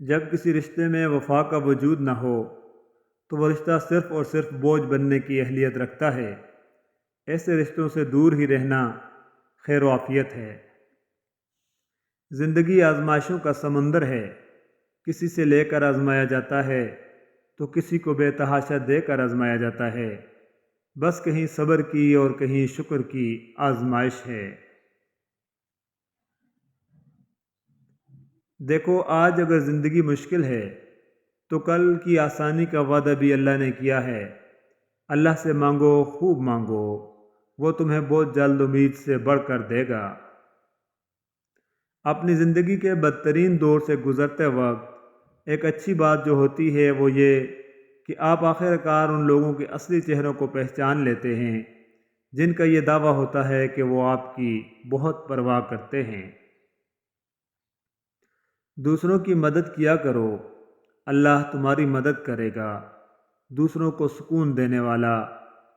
جب کسی رشتے میں وفا کا وجود نہ ہو تو وہ رشتہ صرف اور صرف بوجھ بننے کی اہلیت رکھتا ہے۔ ایسے رشتوں سے دور ہی رہنا خیر و عافیت ہے۔ زندگی آزمائشوں کا سمندر ہے، کسی سے لے کر آزمایا جاتا ہے تو کسی کو بے تحاشا دے کر آزمایا جاتا ہے۔ بس کہیں صبر کی اور کہیں شکر کی آزمائش ہے۔ دیکھو، آج اگر زندگی مشکل ہے تو کل کی آسانی کا وعدہ بھی اللہ نے کیا ہے۔ اللہ سے مانگو، خوب مانگو، وہ تمہیں بہت جلد امید سے بڑھ کر دے گا۔ اپنی زندگی کے بدترین دور سے گزرتے وقت ایک اچھی بات جو ہوتی ہے وہ یہ کہ آپ آخر کار ان لوگوں کے اصلی چہروں کو پہچان لیتے ہیں جن کا یہ دعویٰ ہوتا ہے کہ وہ آپ کی بہت پرواہ کرتے ہیں۔ دوسروں کی مدد کیا کرو، اللہ تمہاری مدد کرے گا۔ دوسروں کو سکون دینے والا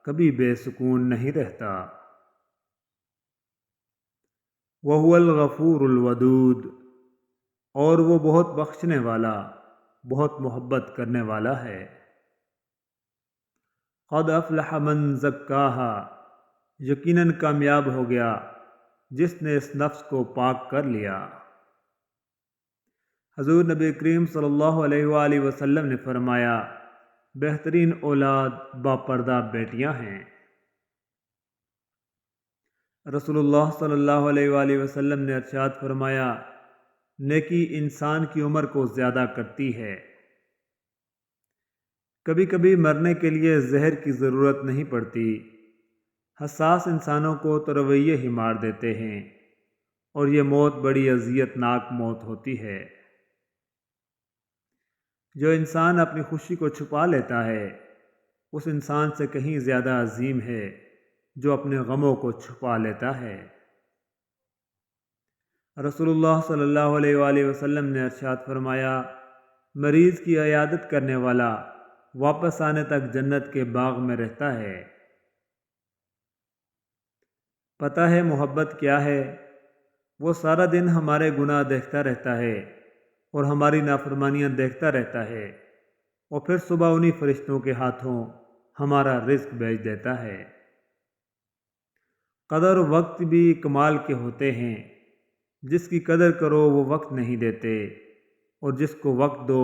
کبھی بے سکون نہیں رہتا۔ وَهُوَ الْغَفُورُ الْوَدُودُ، اور وہ بہت بخشنے والا، بہت محبت کرنے والا ہے۔ قَدْ أَفْلَحَ مَنْ زَكَّاهَا، یقیناً کامیاب ہو گیا جس نے اس نفس کو پاک کر لیا۔ حضور نبی کریم صلی اللہ علیہ وآلہ وسلم نے فرمایا، بہترین اولاد باپردہ بیٹیاں ہیں۔ رسول اللہ صلی اللہ علیہ وآلہ وسلم نے ارشاد فرمایا، نیکی انسان کی عمر کو زیادہ کرتی ہے۔ کبھی کبھی مرنے کے لیے زہر کی ضرورت نہیں پڑتی، حساس انسانوں کو تو رویے ہی مار دیتے ہیں، اور یہ موت بڑی اذیت ناک موت ہوتی ہے۔ جو انسان اپنی خوشی کو چھپا لیتا ہے اس انسان سے کہیں زیادہ عظیم ہے جو اپنے غموں کو چھپا لیتا ہے۔ رسول اللہ صلی اللہ علیہ وآلہ وسلم نے ارشاد فرمایا، مریض کی عیادت کرنے والا واپس آنے تک جنت کے باغ میں رہتا ہے۔ پتہ ہے محبت کیا ہے؟ وہ سارا دن ہمارے گناہ دیکھتا رہتا ہے اور ہماری نافرمانیاں دیکھتا رہتا ہے، اور پھر صبح انہی فرشتوں کے ہاتھوں ہمارا رزق بھیج دیتا ہے۔ قدر وقت بھی کمال کے ہوتے ہیں، جس کی قدر کرو وہ وقت نہیں دیتے، اور جس کو وقت دو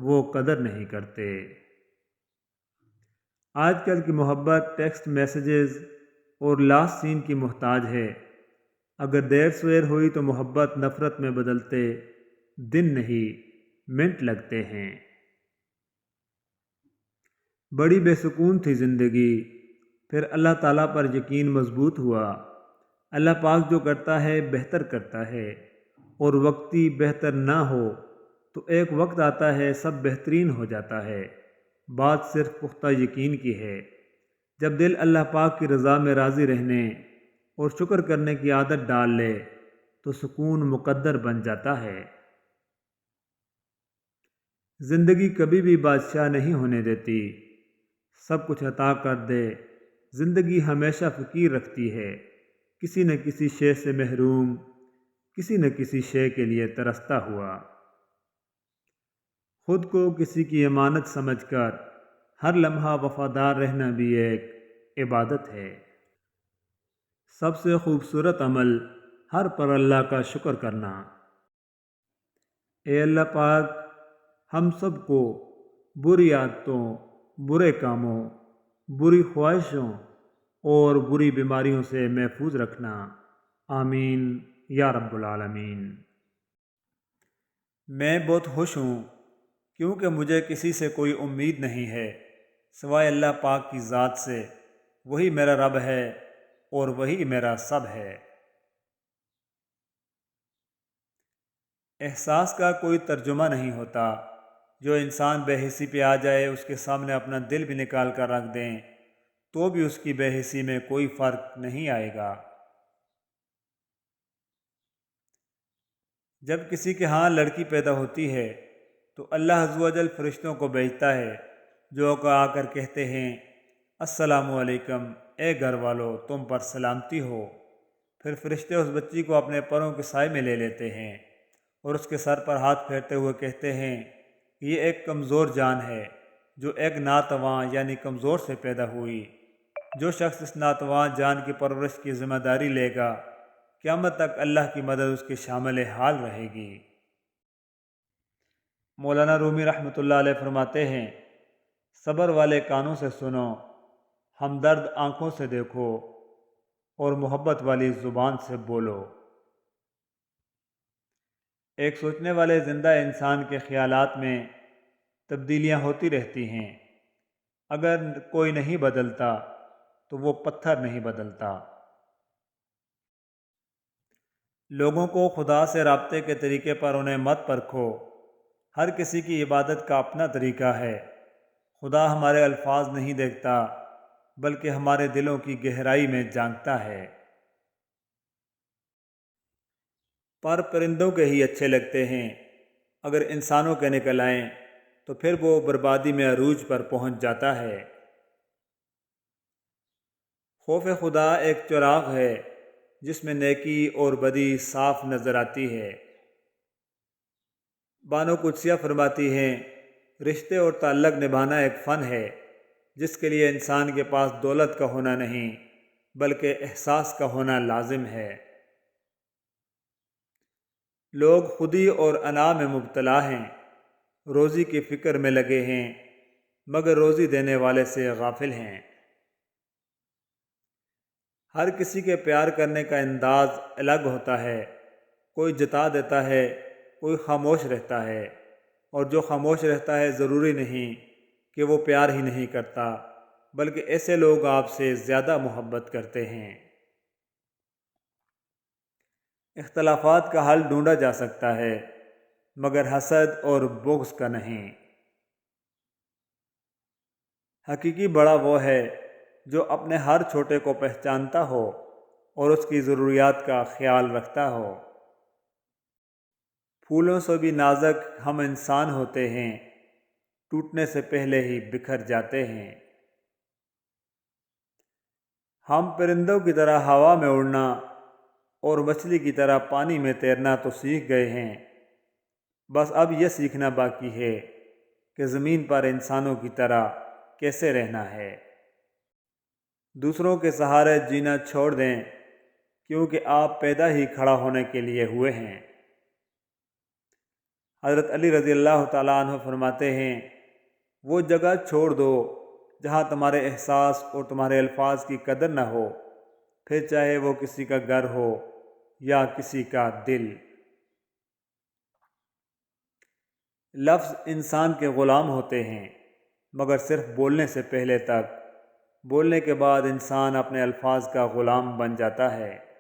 وہ قدر نہیں کرتے۔ آج کل کی محبت ٹیکسٹ میسیجز اور لاسٹ سین کی محتاج ہے۔ اگر دیر سویر ہوئی تو محبت نفرت میں بدلتے دن نہیں منٹ لگتے ہیں۔ بڑی بے سکون تھی زندگی، پھر اللہ تعالیٰ پر یقین مضبوط ہوا۔ اللہ پاک جو کرتا ہے بہتر کرتا ہے، اور وقتی بہتر نہ ہو تو ایک وقت آتا ہے سب بہترین ہو جاتا ہے۔ بات صرف پختہ یقین کی ہے۔ جب دل اللہ پاک کی رضا میں راضی رہنے اور شکر کرنے کی عادت ڈال لے تو سکون مقدر بن جاتا ہے۔ زندگی کبھی بھی بادشاہ نہیں ہونے دیتی، سب کچھ عطا کر دے۔ زندگی ہمیشہ فقیر رکھتی ہے، کسی نہ کسی شے سے محروم، کسی نہ کسی شے کے لیے ترستا ہوا۔ خود کو کسی کی امانت سمجھ کر ہر لمحہ وفادار رہنا بھی ایک عبادت ہے۔ سب سے خوبصورت عمل ہر پر اللہ کا شکر کرنا۔ اے اللہ پاک، ہم سب کو بری عادتوں، برے کاموں، بری خواہشوں اور بری بیماریوں سے محفوظ رکھنا۔ آمین یا رب العالمین۔ میں بہت خوش ہوں کیونکہ مجھے کسی سے کوئی امید نہیں ہے سوائے اللہ پاک کی ذات سے۔ وہی میرا رب ہے اور وہی میرا سب ہے۔ احساس کا کوئی ترجمہ نہیں ہوتا، جو انسان بے حسی پہ آ جائے اس کے سامنے اپنا دل بھی نکال کر رکھ دیں تو بھی اس کی بے حسی میں کوئی فرق نہیں آئے گا۔ جب کسی کے ہاں لڑکی پیدا ہوتی ہے تو اللہ عز و جل فرشتوں کو بھیجتا ہے جو آ کر کہتے ہیں، السلام علیکم، اے گھر والو تم پر سلامتی ہو۔ پھر فرشتے اس بچی کو اپنے پروں کے سائے میں لے لیتے ہیں اور اس کے سر پر ہاتھ پھیرتے ہوئے کہتے ہیں کہ یہ ایک کمزور جان ہے جو ایک ناتواں یعنی کمزور سے پیدا ہوئی۔ جو شخص اس ناتواں جان کی پرورش کی ذمہ داری لے گا، قیامت تک اللہ کی مدد اس کی شامل حال رہے گی۔ مولانا رومی رحمۃ اللہ علیہ فرماتے ہیں، صبر والے کانوں سے سنو، ہمدرد آنکھوں سے دیکھو، اور محبت والی زبان سے بولو۔ ایک سوچنے والے زندہ انسان کے خیالات میں تبدیلیاں ہوتی رہتی ہیں۔ اگر کوئی نہیں بدلتا تو وہ پتھر نہیں بدلتا۔ لوگوں کو خدا سے رابطے کے طریقے پر انہیں مت پرکھو۔ ہر کسی کی عبادت کا اپنا طریقہ ہے۔ خدا ہمارے الفاظ نہیں دیکھتا بلکہ ہمارے دلوں کی گہرائی میں جانتا ہے۔ پر پرندوں کے ہی اچھے لگتے ہیں، اگر انسانوں کے نکل آئیں تو پھر وہ بربادی میں عروج پر پہنچ جاتا ہے۔ خوف خدا ایک چراغ ہے جس میں نیکی اور بدی صاف نظر آتی ہے۔ بانو قدسیہ فرماتی ہیں، رشتے اور تعلق نبھانا ایک فن ہے جس کے لیے انسان کے پاس دولت کا ہونا نہیں بلکہ احساس کا ہونا لازم ہے۔ لوگ خودی اور انا میں مبتلا ہیں، روزی کی فکر میں لگے ہیں مگر روزی دینے والے سے غافل ہیں۔ ہر کسی کے پیار کرنے کا انداز الگ ہوتا ہے، کوئی جتا دیتا ہے، کوئی خاموش رہتا ہے، اور جو خاموش رہتا ہے ضروری نہیں کہ وہ پیار ہی نہیں کرتا بلکہ ایسے لوگ آپ سے زیادہ محبت کرتے ہیں۔ اختلافات کا حل ڈھونڈا جا سکتا ہے مگر حسد اور بغض کا نہیں۔ حقیقی بڑا وہ ہے جو اپنے ہر چھوٹے کو پہچانتا ہو اور اس کی ضروریات کا خیال رکھتا ہو۔ پھولوں سے بھی نازک ہم انسان ہوتے ہیں، ٹوٹنے سے پہلے ہی بکھر جاتے ہیں۔ ہم پرندوں کی طرح ہوا میں اڑنا اور مچھلی کی طرح پانی میں تیرنا تو سیکھ گئے ہیں، بس اب یہ سیکھنا باقی ہے کہ زمین پر انسانوں کی طرح کیسے رہنا ہے۔ دوسروں کے سہارے جینا چھوڑ دیں کیونکہ آپ پیدا ہی کھڑا ہونے کے لیے ہوئے ہیں۔ حضرت علی رضی اللہ تعالیٰ عنہ فرماتے ہیں، وہ جگہ چھوڑ دو جہاں تمہارے احساس اور تمہارے الفاظ کی قدر نہ ہو، پھر چاہے وہ کسی کا گھر ہو یا کسی کا دل۔ لفظ انسان کے غلام ہوتے ہیں مگر صرف بولنے سے پہلے تک، بولنے کے بعد انسان اپنے الفاظ کا غلام بن جاتا ہے۔